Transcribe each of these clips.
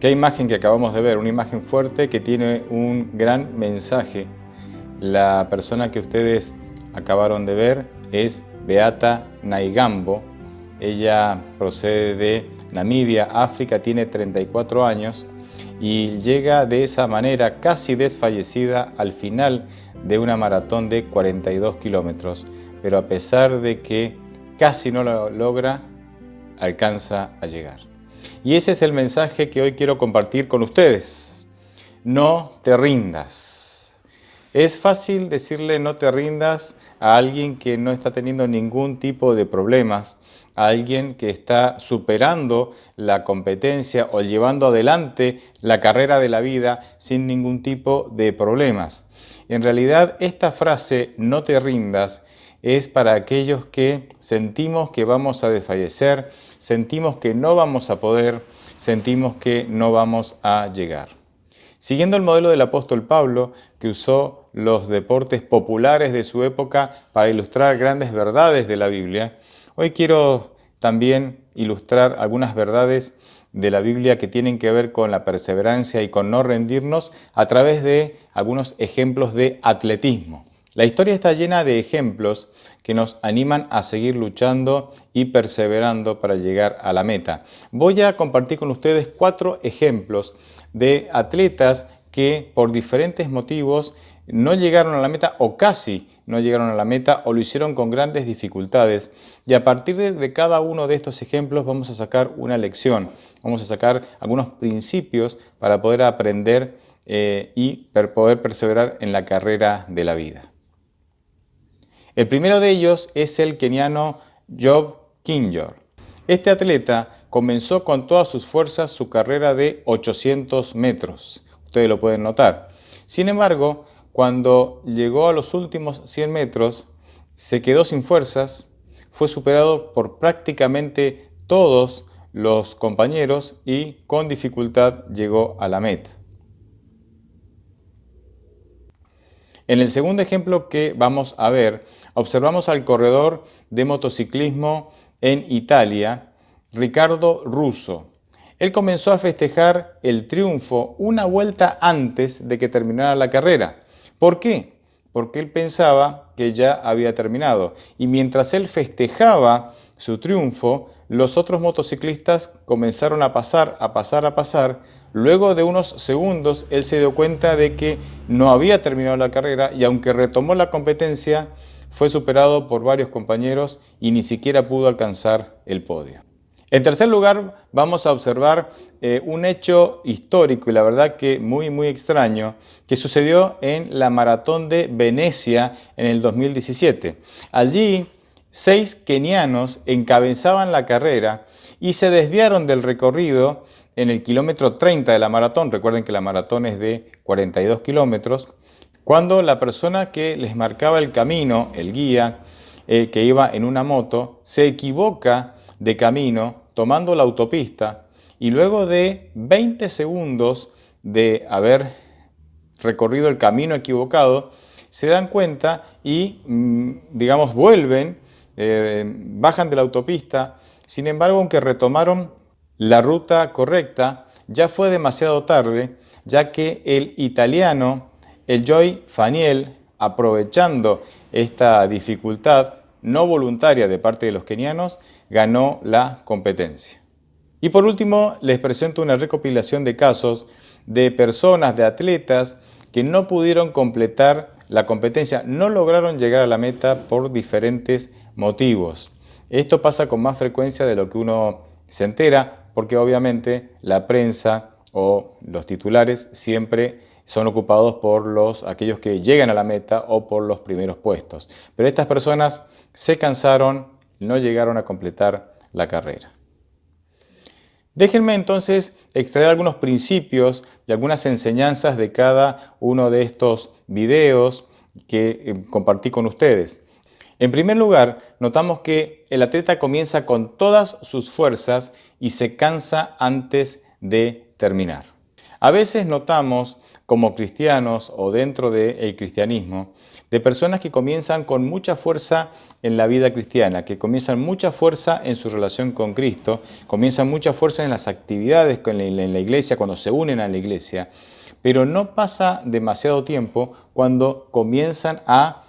Qué imagen que acabamos de ver, una imagen fuerte que tiene un gran mensaje. La persona que ustedes acabaron de ver es Beata Naigambo. Ella procede de Namibia, África, tiene 34 años y llega de esa manera casi desfallecida al final de una maratón de 42 kilómetros. Pero a pesar de que casi no lo logra, alcanza a llegar. Y ese es el mensaje que hoy quiero compartir con ustedes. No te rindas. Es fácil decirle no te rindas a alguien que no está teniendo ningún tipo de problemas, a alguien que está superando la competencia o llevando adelante la carrera de la vida sin ningún tipo de problemas. En realidad, esta frase, no te rindas, es para aquellos que sentimos que vamos a desfallecer, sentimos que no vamos a poder, sentimos que no vamos a llegar. Siguiendo el modelo del apóstol Pablo, que usó los deportes populares de su época para ilustrar grandes verdades de la Biblia, hoy quiero también ilustrar algunas verdades de la Biblia que tienen que ver con la perseverancia y con no rendirnos a través de algunos ejemplos de atletismo. La historia está llena de ejemplos que nos animan a seguir luchando y perseverando para llegar a la meta. Voy a compartir con ustedes 4 ejemplos de atletas que por diferentes motivos no llegaron a la meta o casi no llegaron a la meta o lo hicieron con grandes dificultades. Y a partir de cada uno de estos ejemplos vamos a sacar una lección, vamos a sacar algunos principios para poder aprender y poder perseverar en la carrera de la vida. El primero de ellos es el keniano Job Kinyor. Este atleta comenzó con todas sus fuerzas su carrera de 800 metros. Ustedes lo pueden notar. Sin embargo, cuando llegó a los últimos 100 metros, se quedó sin fuerzas, fue superado por prácticamente todos los compañeros y con dificultad llegó a la meta. En el segundo ejemplo que vamos a ver, observamos al corredor de motociclismo en Italia, Riccardo Russo. Él comenzó a festejar el triunfo una vuelta antes de que terminara la carrera. ¿Por qué? Porque él pensaba que ya había terminado. Y mientras él festejaba su triunfo, los otros motociclistas comenzaron a pasar. Luego de unos segundos, él se dio cuenta de que no había terminado la carrera y aunque retomó la competencia, fue superado por varios compañeros y ni siquiera pudo alcanzar el podio. En tercer lugar, vamos a observar un hecho histórico y la verdad que muy extraño que sucedió en la maratón de Venecia en el 2017. Allí, 6 kenianos encabezaban la carrera y se desviaron del recorrido en el kilómetro 30 de la maratón. Recuerden que la maratón es de 42 kilómetros. Cuando la persona que les marcaba el camino, el guía, que iba en una moto, se equivoca de camino tomando la autopista y luego de 20 segundos de haber recorrido el camino equivocado, se dan cuenta y, vuelven, bajan de la autopista. Sin embargo, aunque retomaron la ruta correcta, ya fue demasiado tarde, ya que el italiano, el Joy Faniel, aprovechando esta dificultad no voluntaria de parte de los kenianos, ganó la competencia. Y por último, les presento una recopilación de casos de personas, de atletas, que no pudieron completar la competencia, no lograron llegar a la meta por diferentes motivos. Esto pasa con más frecuencia de lo que uno se entera, porque obviamente la prensa o los titulares siempre son ocupados por aquellos que llegan a la meta o por los primeros puestos. Pero estas personas se cansaron, no llegaron a completar la carrera. Déjenme entonces extraer algunos principios y algunas enseñanzas de cada uno de estos videos que compartí con ustedes. En primer lugar, notamos que el atleta comienza con todas sus fuerzas y se cansa antes de terminar. A veces notamos como cristianos o dentro del cristianismo, de personas que comienzan con mucha fuerza en la vida cristiana, que comienzan mucha fuerza en su relación con Cristo, comienzan mucha fuerza en las actividades en la iglesia, cuando se unen a la iglesia, pero no pasa demasiado tiempo cuando comienzan a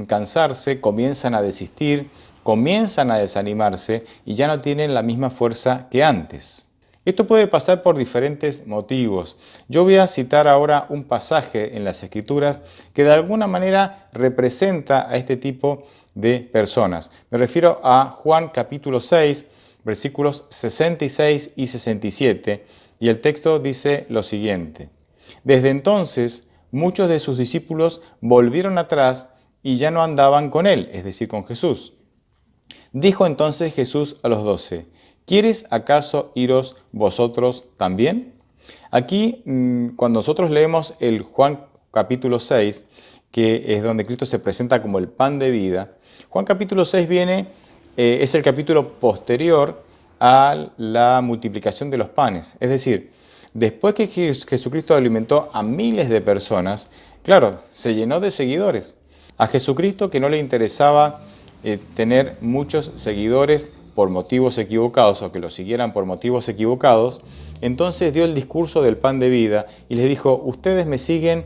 cansarse, comienzan a desistir, comienzan a desanimarse y ya no tienen la misma fuerza que antes. Esto puede pasar por diferentes motivos. Yo voy a citar ahora un pasaje en las Escrituras que de alguna manera representa a este tipo de personas. Me refiero a Juan capítulo 6, versículos 66 y 67, y el texto dice lo siguiente: Desde entonces, muchos de sus discípulos volvieron atrás y ya no andaban con él, es decir, con Jesús. Dijo entonces Jesús a los 12, ¿quieres acaso iros vosotros también? Aquí, cuando nosotros leemos el Juan capítulo 6, que es donde Cristo se presenta como el pan de vida, Juan capítulo 6 es el capítulo posterior a la multiplicación de los panes. Es decir, después que Jesucristo alimentó a miles de personas, claro, se llenó de seguidores. A Jesucristo, que no le interesaba tener muchos seguidores por motivos equivocados o que lo siguieran por motivos equivocados, entonces dio el discurso del pan de vida y les dijo, ustedes me siguen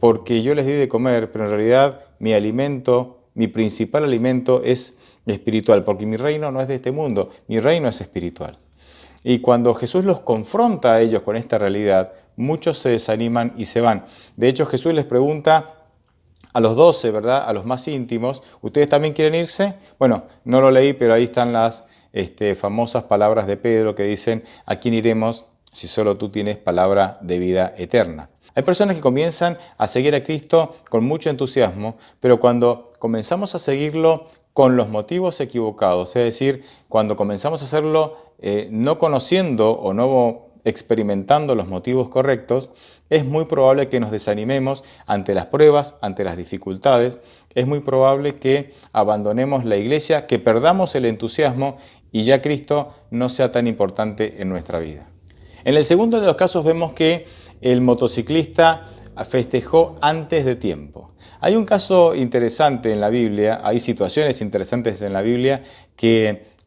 porque yo les di de comer, pero en realidad mi alimento, mi principal alimento es espiritual, porque mi reino no es de este mundo, mi reino es espiritual. Y cuando Jesús los confronta a ellos con esta realidad, muchos se desaniman y se van. De hecho, Jesús les pregunta a los 12, ¿verdad? A los más íntimos, ¿ustedes también quieren irse? Bueno, no lo leí, pero ahí están las famosas palabras de Pedro que dicen, ¿a quién iremos si solo tú tienes palabra de vida eterna? Hay personas que comienzan a seguir a Cristo con mucho entusiasmo, pero cuando comenzamos a seguirlo con los motivos equivocados, es decir, cuando comenzamos a hacerlo no conociendo o no experimentando los motivos correctos, es muy probable que nos desanimemos ante las pruebas, ante las dificultades. Es muy probable que abandonemos la iglesia, que perdamos el entusiasmo y ya Cristo no sea tan importante en nuestra vida. En el segundo de los casos vemos que el motociclista festejó antes de tiempo. Hay un caso interesante en la Biblia, hay situaciones interesantes en la Biblia que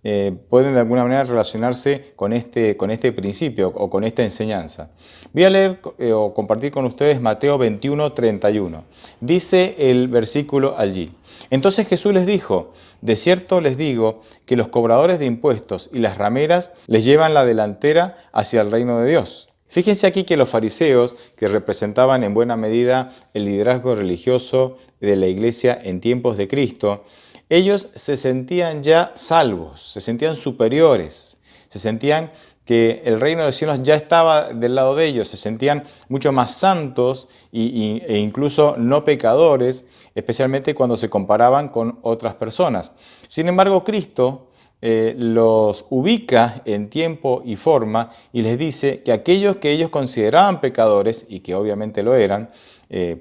pueden de alguna manera relacionarse con este principio o con esta enseñanza. Voy a leer o compartir con ustedes Mateo 21, 31. Dice el versículo allí. Entonces Jesús les dijo, de cierto les digo que los cobradores de impuestos y las rameras les llevan la delantera hacia el reino de Dios. Fíjense aquí que los fariseos, que representaban en buena medida el liderazgo religioso de la iglesia en tiempos de Cristo, ellos se sentían ya salvos, se sentían superiores, se sentían que el reino de los cielos ya estaba del lado de ellos, se sentían mucho más santos e incluso no pecadores, especialmente cuando se comparaban con otras personas. Sin embargo, Cristo los ubica en tiempo y forma y les dice que aquellos que ellos consideraban pecadores, y que obviamente lo eran,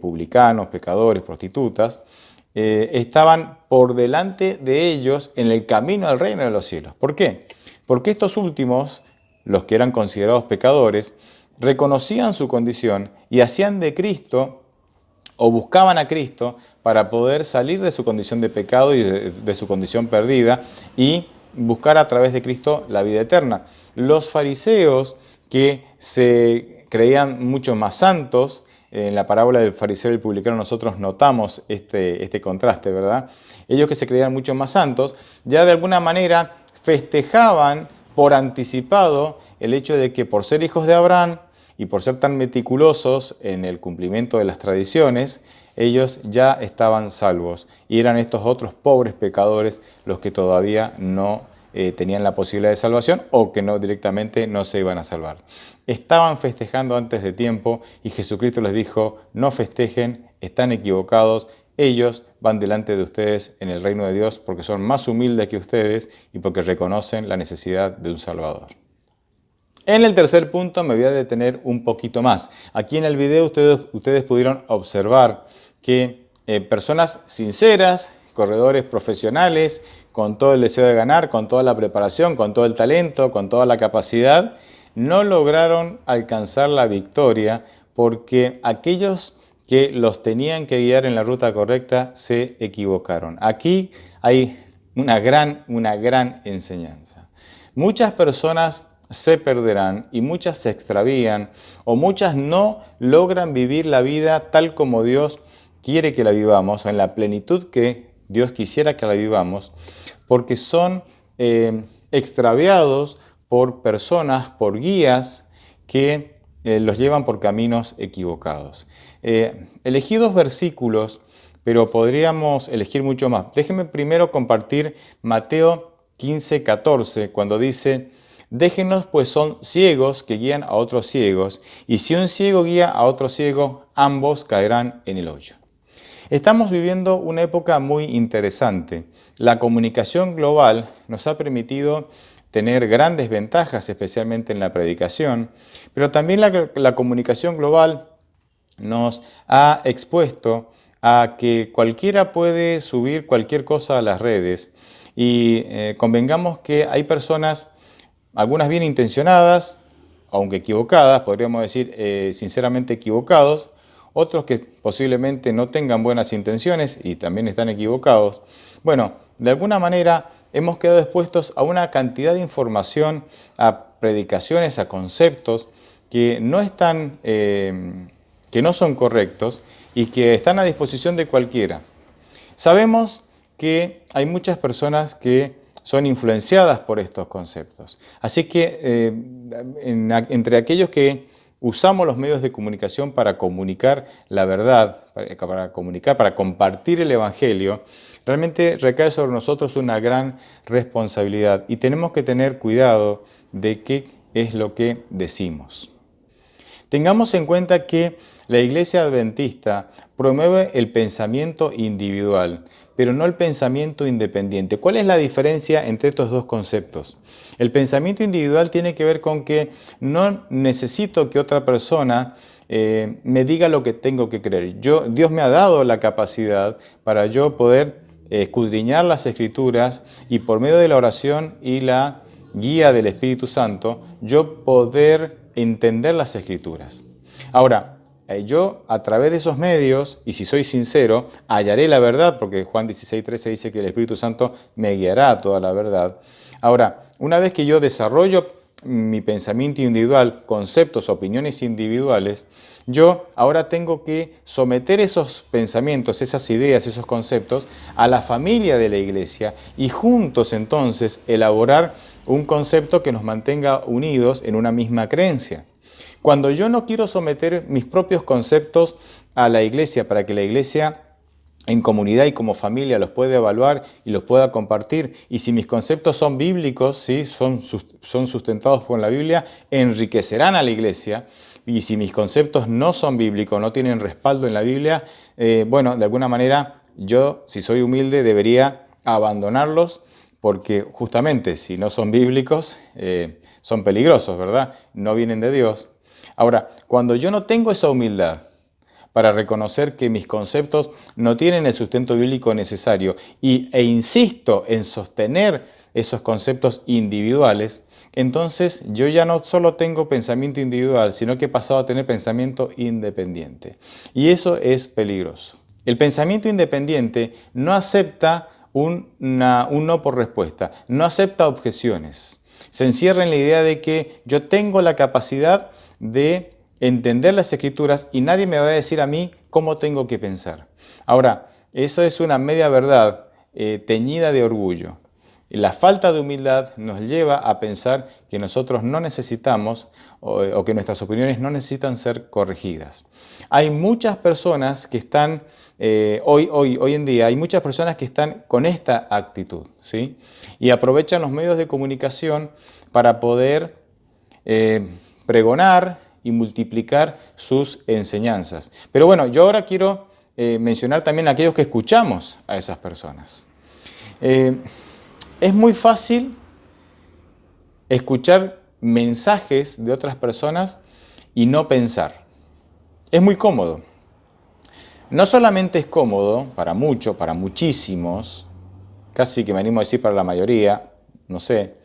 publicanos, pecadores, prostitutas, estaban por delante de ellos en el camino al reino de los cielos. ¿Por qué? Porque estos últimos, los que eran considerados pecadores, reconocían su condición y hacían de Cristo o buscaban a Cristo para poder salir de su condición de pecado y de su condición perdida y buscar a través de Cristo la vida eterna. Los fariseos, que se creían mucho más santos, en la parábola del fariseo y el publicano nosotros notamos este contraste, ¿verdad? Ellos que se creían mucho más santos, ya de alguna manera festejaban por anticipado el hecho de que por ser hijos de Abraham y por ser tan meticulosos en el cumplimiento de las tradiciones, ellos ya estaban salvos y eran estos otros pobres pecadores los que todavía no tenían la posibilidad de salvación o que no directamente no se iban a salvar. Estaban festejando antes de tiempo y Jesucristo les dijo, no festejen, están equivocados, ellos van delante de ustedes en el reino de Dios porque son más humildes que ustedes y porque reconocen la necesidad de un Salvador. En el tercer punto me voy a detener un poquito más. Aquí en el video ustedes pudieron observar que personas sinceras, corredores profesionales, con todo el deseo de ganar, con toda la preparación, con todo el talento, con toda la capacidad, no lograron alcanzar la victoria porque aquellos que los tenían que guiar en la ruta correcta se equivocaron. Aquí hay una gran enseñanza. Muchas personas se perderán y muchas se extravían o muchas no logran vivir la vida tal como Dios quiere que la vivamos o en la plenitud que Dios quisiera que la vivamos, porque son extraviados por personas, por guías que los llevan por caminos equivocados. Elegí 2 versículos, pero podríamos elegir mucho más. Déjenme primero compartir Mateo 15:14, cuando dice: déjenlos, pues son ciegos que guían a otros ciegos, y si un ciego guía a otro ciego, ambos caerán en el hoyo. Estamos viviendo una época muy interesante. La comunicación global nos ha permitido tener grandes ventajas, especialmente en la predicación, pero también la comunicación global nos ha expuesto a que cualquiera puede subir cualquier cosa a las redes y convengamos que hay personas, algunas bien intencionadas, aunque equivocadas, podríamos decir sinceramente equivocados, otros que posiblemente no tengan buenas intenciones y también están equivocados. Bueno, de alguna manera hemos quedado expuestos a una cantidad de información, a predicaciones, a conceptos que no están, que no son correctos y que están a disposición de cualquiera. Sabemos que hay muchas personas que son influenciadas por estos conceptos. Así que entre aquellos que usamos los medios de comunicación para comunicar la verdad, para compartir el Evangelio, realmente recae sobre nosotros una gran responsabilidad y tenemos que tener cuidado de qué es lo que decimos. Tengamos en cuenta que la Iglesia Adventista promueve el pensamiento individual, pero no el pensamiento independiente. ¿Cuál es la diferencia entre estos 2 conceptos? El pensamiento individual tiene que ver con que no necesito que otra persona me diga lo que tengo que creer. Dios me ha dado la capacidad para yo poder escudriñar las Escrituras y por medio de la oración y la guía del Espíritu Santo, yo poder entender las Escrituras. Ahora, yo a través de esos medios, y si soy sincero, hallaré la verdad, porque Juan 16:13 dice que el Espíritu Santo me guiará a toda la verdad. Ahora, una vez que yo desarrollo mi pensamiento individual, conceptos, opiniones individuales, yo ahora tengo que someter esos pensamientos, esas ideas, esos conceptos a la familia de la iglesia y juntos entonces elaborar un concepto que nos mantenga unidos en una misma creencia. Cuando yo no quiero someter mis propios conceptos a la iglesia para que la iglesia en comunidad y como familia los pueda evaluar y los pueda compartir, y si mis conceptos son bíblicos, ¿sí? son sustentados por la Biblia, enriquecerán a la iglesia, y si mis conceptos no son bíblicos, no tienen respaldo en la Biblia, bueno, de alguna manera yo, si soy humilde, debería abandonarlos, porque justamente si no son bíblicos, son peligrosos, ¿verdad? No vienen de Dios. Ahora, cuando yo no tengo esa humildad para reconocer que mis conceptos no tienen el sustento bíblico necesario e insisto en sostener esos conceptos individuales, entonces yo ya no solo tengo pensamiento individual, sino que he pasado a tener pensamiento independiente. Y eso es peligroso. El pensamiento independiente no acepta un no por respuesta, no acepta objeciones. Se encierra en la idea de que yo tengo la capacidad de entender las Escrituras y nadie me va a decir a mí cómo tengo que pensar. Ahora, eso es una media verdad teñida de orgullo. La falta de humildad nos lleva a pensar que nosotros no necesitamos o que nuestras opiniones no necesitan ser corregidas. Hay muchas personas que están, hoy en día, hay muchas personas que están con esta actitud, ¿sí? Y aprovechan los medios de comunicación para poder pregonar y multiplicar sus enseñanzas. Pero bueno, yo ahora quiero mencionar también a aquellos que escuchamos a esas personas. Es muy fácil escuchar mensajes de otras personas y no pensar. Es muy cómodo. No solamente es cómodo para muchos, para muchísimos, casi que me animo a decir para la mayoría, no sé,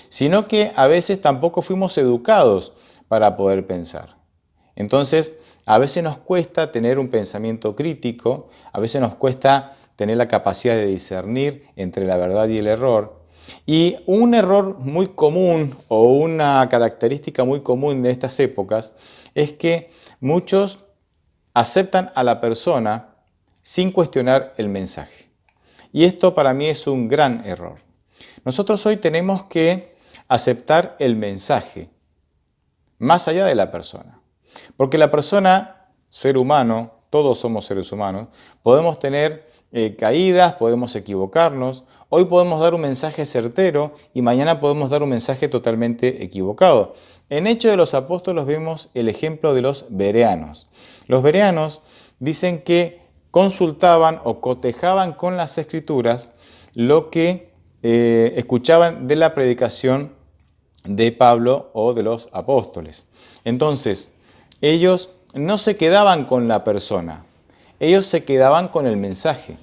sino que a veces tampoco fuimos educados para poder pensar. Entonces, a veces nos cuesta tener un pensamiento crítico, a veces nos cuesta tener la capacidad de discernir entre la verdad y el error. Y un error muy común o una característica muy común de estas épocas es que muchos aceptan a la persona sin cuestionar el mensaje. Y esto para mí es un gran error. Nosotros hoy tenemos que aceptar el mensaje, más allá de la persona. Porque la persona, ser humano, todos somos seres humanos, podemos tener caídas, podemos equivocarnos. Hoy podemos dar un mensaje certero y mañana podemos dar un mensaje totalmente equivocado. En Hechos de los Apóstoles vemos el ejemplo de los bereanos. Los bereanos dicen que consultaban o cotejaban con las Escrituras lo que escuchaban de la predicación de Pablo o de los apóstoles. Entonces, ellos no se quedaban con la persona, ellos se quedaban con el mensaje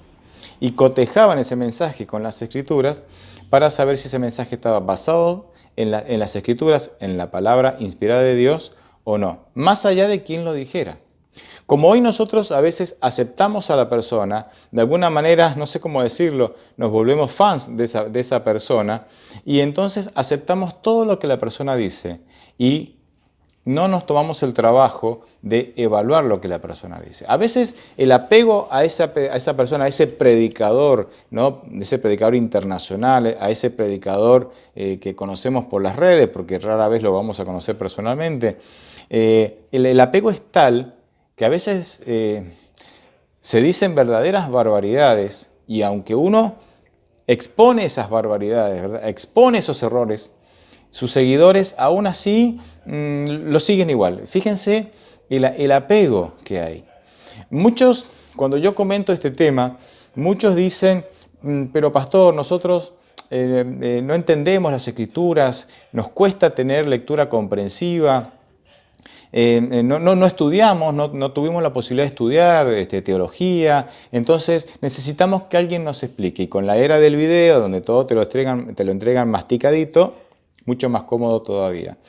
y cotejaban ese mensaje con las Escrituras para saber si ese mensaje estaba basado en las Escrituras, en la palabra inspirada de Dios o no, más allá de quién lo dijera. Como hoy nosotros a veces aceptamos a la persona, de alguna manera, no sé cómo decirlo, nos volvemos fans de esa persona y entonces aceptamos todo lo que la persona dice y no nos tomamos el trabajo de evaluar lo que la persona dice. A veces el apego a esa persona, a ese predicador, ¿no? Ese predicador internacional, a ese predicador que conocemos por las redes, porque rara vez lo vamos a conocer personalmente, el apego es tal que a veces se dicen verdaderas barbaridades y aunque uno expone esas barbaridades, ¿verdad? Expone esos errores, sus seguidores aún así lo siguen igual. Fíjense el apego que hay. Muchos, cuando yo comento este tema, muchos dicen, pero pastor, nosotros no entendemos las Escrituras, nos cuesta tener lectura comprensiva. No estudiamos, no tuvimos la posibilidad de estudiar teología, entonces necesitamos que alguien nos explique. Y con la era del video, donde todo te lo entregan masticadito, mucho más cómodo todavía.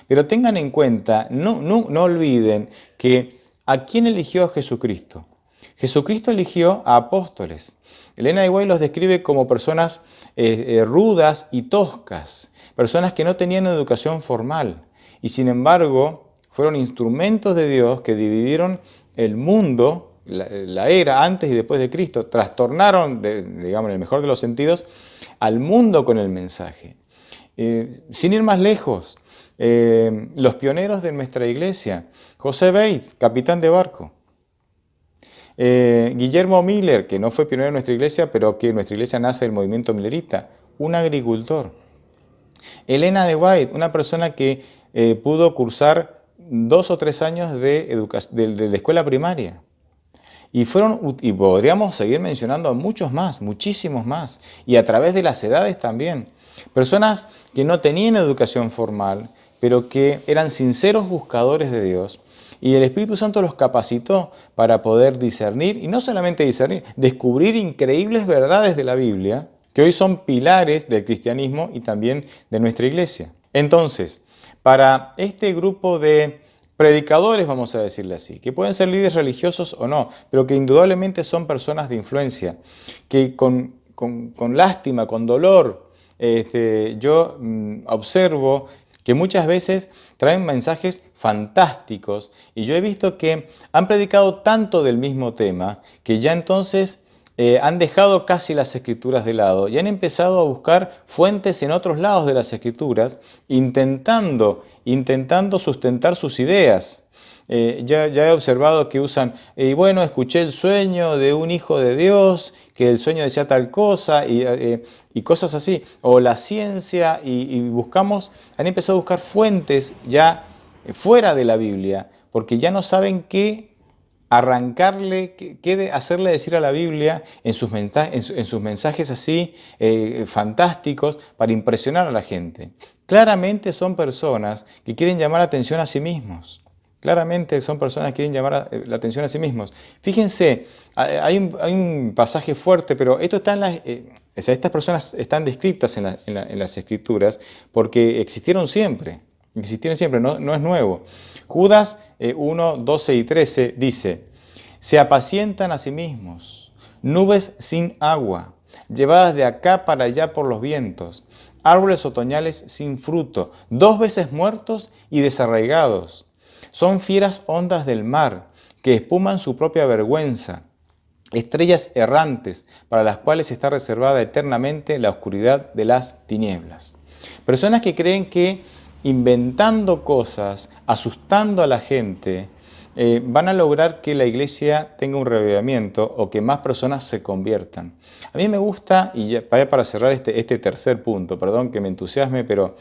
Pero tengan en cuenta, no olviden que ¿a quién eligió a Jesucristo? Jesucristo eligió a apóstoles. Elena de White los describe como personas rudas y toscas, personas que no tenían educación formal y sin embargo fueron instrumentos de Dios que dividieron el mundo, la era antes y después de Cristo, trastornaron, digamos en el mejor de los sentidos, al mundo con el mensaje. Sin ir más lejos, los pioneros de nuestra iglesia, José Bates, capitán de barco, Guillermo Miller, que no fue pionero de nuestra iglesia, pero que nuestra iglesia nace del movimiento millerita, un agricultor. Elena de White, una persona que pudo cursar 2 o 3 años de la escuela primaria. Y podríamos seguir mencionando a muchos más, muchísimos más, y a través de las edades también. Personas que no tenían educación formal, pero que eran sinceros buscadores de Dios, y el Espíritu Santo los capacitó para poder discernir, y no solamente discernir, descubrir increíbles verdades de la Biblia, que hoy son pilares del cristianismo y también de nuestra iglesia. Entonces, para este grupo de predicadores, vamos a decirle así, que pueden ser líderes religiosos o no, pero que indudablemente son personas de influencia, que con lástima, con dolor, yo observo que muchas veces traen mensajes fantásticos y yo he visto que han predicado tanto del mismo tema que ya entonces han dejado casi las Escrituras de lado y han empezado a buscar fuentes en otros lados de las Escrituras, intentando sustentar sus ideas. Ya he observado que usan, bueno, escuché el sueño de un hijo de Dios, que el sueño decía tal cosa y cosas así, o la ciencia, y han empezado a buscar fuentes ya fuera de la Biblia, porque ya no saben qué arrancarle, qué hacerle decir a la Biblia en sus mensajes así fantásticos para impresionar a la gente. Claramente son personas que quieren llamar la atención a sí mismos. Claramente son personas que quieren llamar la atención a sí mismos. Fíjense, hay un pasaje fuerte, pero esto está estas personas están descritas en las Escrituras porque existieron siempre. Existieron siempre, no es nuevo. Judas 1, 12 y 13 dice: se apacientan a sí mismos, nubes sin agua, llevadas de acá para allá por los vientos, árboles otoñales sin fruto, 2 veces muertos y desarraigados. Son fieras ondas del mar, que espuman su propia vergüenza, estrellas errantes para las cuales está reservada eternamente la oscuridad de las tinieblas. Personas que creen que inventando cosas, asustando a la gente, van a lograr que la iglesia tenga un reavivamiento o que más personas se conviertan. A mí me gusta, y ya para cerrar este tercer punto, perdón que me entusiasme, pero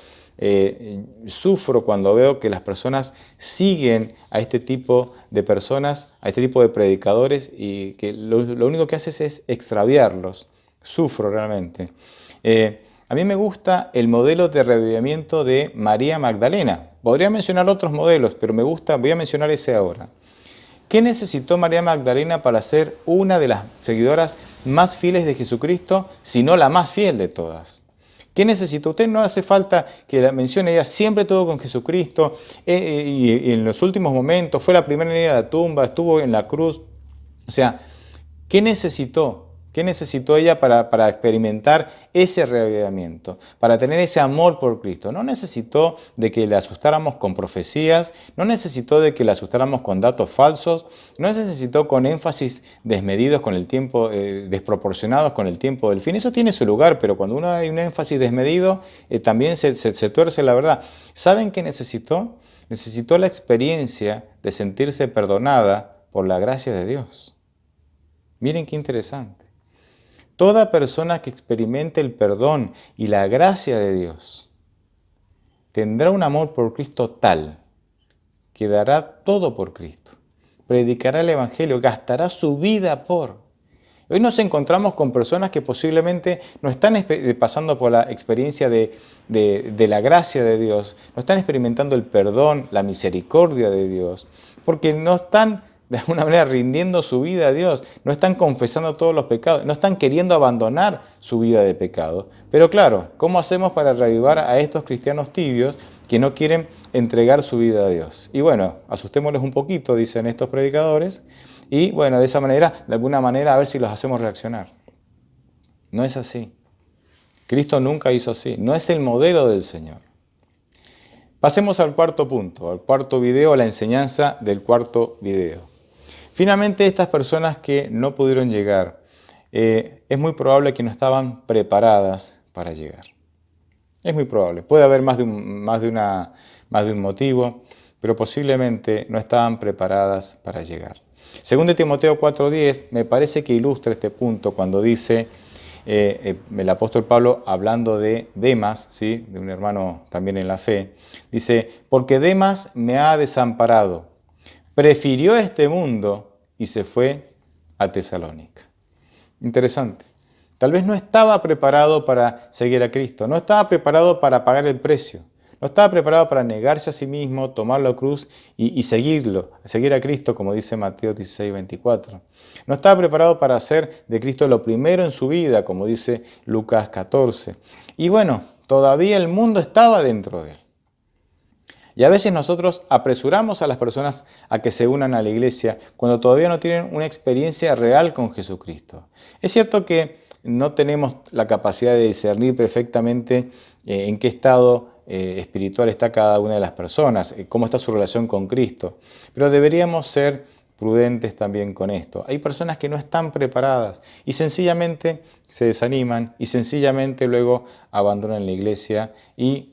sufro cuando veo que las personas siguen a este tipo de personas, a este tipo de predicadores, y que lo único que haces es extraviarlos. Sufro realmente. A mí me gusta el modelo de reavivamiento de María Magdalena. Podría mencionar otros modelos, pero voy a mencionar ese ahora. ¿Qué necesitó María Magdalena para ser una de las seguidoras más fieles de Jesucristo, si no la más fiel de todas? ¿Qué necesitó? Usted no hace falta que la mencione, ella siempre estuvo con Jesucristo y en los últimos momentos fue la primera en ir a la tumba, estuvo en la cruz. O sea, ¿qué necesitó? ¿Qué necesitó ella para experimentar ese reavivamiento? Para tener ese amor por Cristo. No necesitó de que le asustáramos con profecías, no necesitó de que le asustáramos con datos falsos, no necesitó con énfasis desmedidos con el tiempo, desproporcionados con el tiempo del fin. Eso tiene su lugar, pero cuando uno hay un énfasis desmedido, también se tuerce la verdad. ¿Saben qué necesitó? Necesitó la experiencia de sentirse perdonada por la gracia de Dios. Miren qué interesante. Toda persona que experimente el perdón y la gracia de Dios tendrá un amor por Cristo tal que dará todo por Cristo. Predicará el Evangelio, gastará su vida por. Hoy nos encontramos con personas que posiblemente no están pasando por la experiencia de la gracia de Dios, no están experimentando el perdón, la misericordia de Dios, porque no están de alguna manera rindiendo su vida a Dios, no están confesando todos los pecados, no están queriendo abandonar su vida de pecado. Pero claro, ¿cómo hacemos para reavivar a estos cristianos tibios que no quieren entregar su vida a Dios? Y bueno, asustémosles un poquito, dicen estos predicadores, y bueno, de esa manera, de alguna manera, a ver si los hacemos reaccionar. No es así. Cristo nunca hizo así, no es el modelo del Señor. Pasemos al cuarto punto, al cuarto video, la enseñanza del cuarto video. Finalmente, estas personas que no pudieron llegar, es muy probable que no estaban preparadas para llegar. Es muy probable. Puede haber más de un motivo, pero posiblemente no estaban preparadas para llegar. Según de Timoteo 4:10, me parece que ilustra este punto cuando dice el apóstol Pablo, hablando de Demas, ¿sí? De un hermano también en la fe, dice: porque Demas me ha desamparado, prefirió este mundo y se fue a Tesalónica. Interesante. Tal vez no estaba preparado para seguir a Cristo, no estaba preparado para pagar el precio, no estaba preparado para negarse a sí mismo, tomar la cruz y seguirlo, seguir a Cristo, como dice Mateo 16:24. No estaba preparado para hacer de Cristo lo primero en su vida, como dice Lucas 14. Y bueno, todavía el mundo estaba dentro de él. Y a veces nosotros apresuramos a las personas a que se unan a la iglesia cuando todavía no tienen una experiencia real con Jesucristo. Es cierto que no tenemos la capacidad de discernir perfectamente en qué estado espiritual está cada una de las personas, cómo está su relación con Cristo, pero deberíamos ser prudentes también con esto. Hay personas que no están preparadas y sencillamente se desaniman y sencillamente luego abandonan la iglesia, y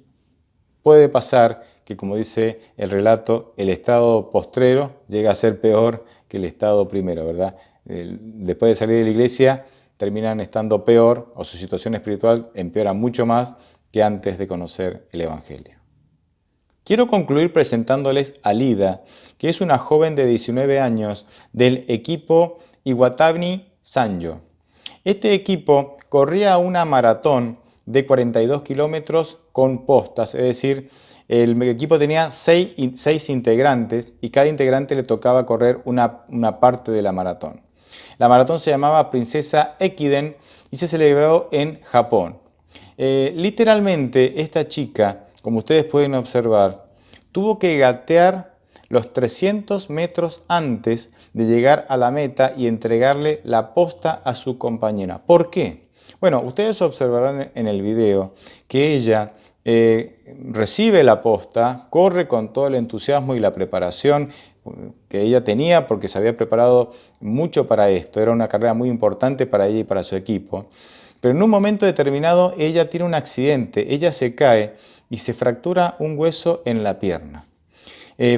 puede pasar que, como dice el relato, el estado postrero llega a ser peor que el estado primero, ¿verdad? Después de salir de la iglesia terminan estando peor, o su situación espiritual empeora mucho más que antes de conocer el Evangelio. Quiero concluir presentándoles a Lida, que es una joven de 19 años del equipo Iguatani Sanyo. Este equipo corría una maratón de 42 kilómetros con postas, es decir, el equipo tenía 6 integrantes y cada integrante le tocaba correr una parte de la maratón. La maratón se llamaba Princesa Ekiden y se celebró en Japón. Literalmente, esta chica, como ustedes pueden observar, tuvo que gatear los 300 metros antes de llegar a la meta y entregarle la posta a su compañera. ¿Por qué? Bueno, ustedes observarán en el video que ella recibe la posta, corre con todo el entusiasmo y la preparación que ella tenía porque se había preparado mucho para esto. Era una carrera muy importante para ella y para su equipo. Pero en un momento determinado ella tiene un accidente, ella se cae y se fractura un hueso en la pierna.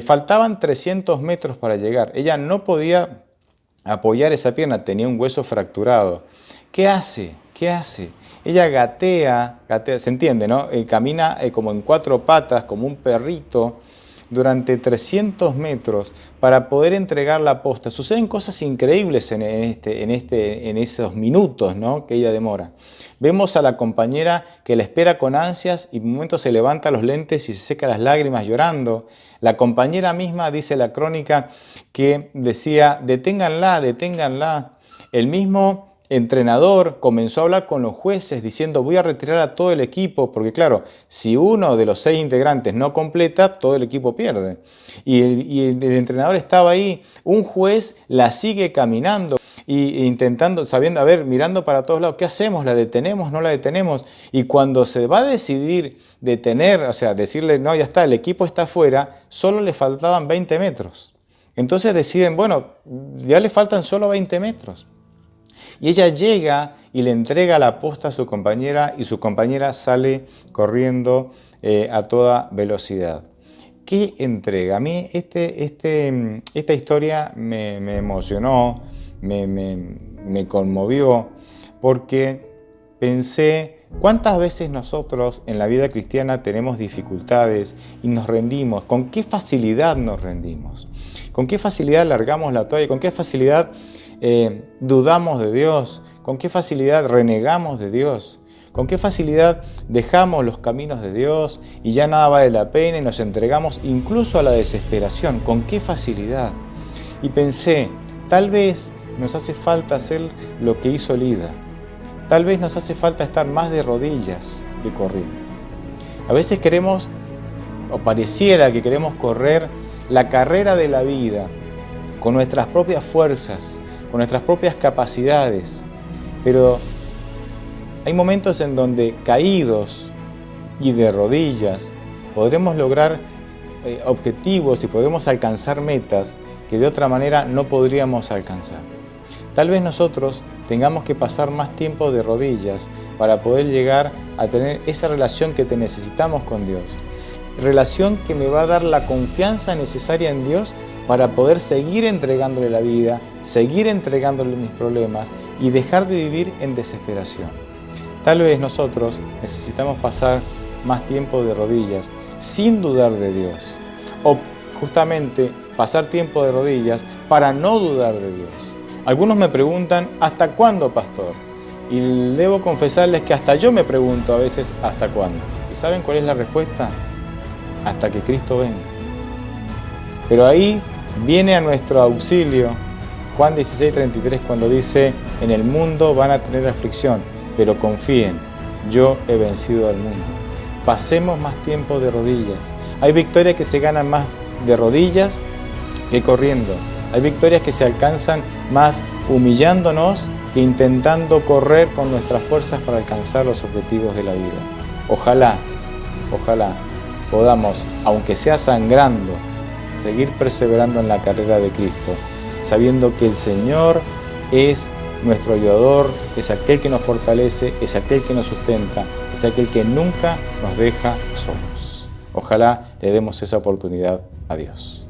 Faltaban 300 metros para llegar. Ella no podía apoyar esa pierna, tenía un hueso fracturado. ¿Qué hace? ¿Qué hace? Ella gatea, se entiende, ¿no? Camina como en 4 patas, como un perrito, durante 300 metros para poder entregar la posta. Suceden cosas increíbles en esos minutos, ¿no?, que ella demora. Vemos a la compañera que la espera con ansias y en un momento se levanta los lentes y se seca las lágrimas llorando. La compañera misma, dice la crónica, que decía, deténganla, deténganla. El mismo entrenador comenzó a hablar con los jueces diciendo, voy a retirar a todo el equipo, porque claro, si uno de los 6 integrantes no completa, todo el equipo pierde. Y el entrenador estaba ahí, un juez la sigue caminando e intentando, sabiendo, mirando para todos lados, ¿qué hacemos? ¿La detenemos? ¿No la detenemos? Y cuando se va a decidir detener, o sea, decirle, no, ya está, el equipo está afuera, solo le faltaban 20 metros. Entonces deciden, bueno, ya le faltan solo 20 metros. Y ella llega y le entrega la posta a su compañera y su compañera sale corriendo a toda velocidad. ¿Qué entrega? A mí esta historia me emocionó, me conmovió, porque pensé cuántas veces nosotros en la vida cristiana tenemos dificultades y nos rendimos. ¿Con qué facilidad nos rendimos? ¿Con qué facilidad largamos la toalla? ¿Con qué facilidad dudamos de Dios? ¿Con qué facilidad renegamos de Dios? ¿Con qué facilidad dejamos los caminos de Dios y ya nada vale la pena y nos entregamos incluso a la desesperación? ¿Con qué facilidad? Y pensé, tal vez nos hace falta hacer lo que hizo Lida. Tal vez nos hace falta estar más de rodillas que corriendo. A veces queremos, o pareciera que queremos correr la carrera de la vida con nuestras propias fuerzas, con nuestras propias capacidades, pero hay momentos en donde caídos y de rodillas podremos lograr objetivos y podremos alcanzar metas que de otra manera no podríamos alcanzar. Tal vez nosotros tengamos que pasar más tiempo de rodillas para poder llegar a tener esa relación que necesitamos con Dios. Relación que me va a dar la confianza necesaria en Dios para poder seguir entregándole la vida, seguir entregándole mis problemas y dejar de vivir en desesperación. Tal vez nosotros necesitamos pasar más tiempo de rodillas sin dudar de Dios, o justamente pasar tiempo de rodillas para no dudar de Dios. Algunos me preguntan, ¿hasta cuándo, pastor? Y debo confesarles que hasta yo me pregunto a veces, ¿hasta cuándo? ¿Y saben cuál es la respuesta? Hasta que Cristo venga. Pero ahí viene a nuestro auxilio Juan 16:33 cuando dice, en el mundo van a tener aflicción, pero confíen, yo he vencido al mundo. Pasemos más tiempo de rodillas. Hay victorias que se ganan más de rodillas que corriendo. Hay victorias que se alcanzan más humillándonos que intentando correr con nuestras fuerzas para alcanzar los objetivos de la vida. Ojalá podamos, aunque sea sangrando, seguir perseverando en la carrera de Cristo, sabiendo que el Señor es nuestro ayudador, es aquel que nos fortalece, es aquel que nos sustenta, es aquel que nunca nos deja solos. Ojalá le demos esa oportunidad a Dios.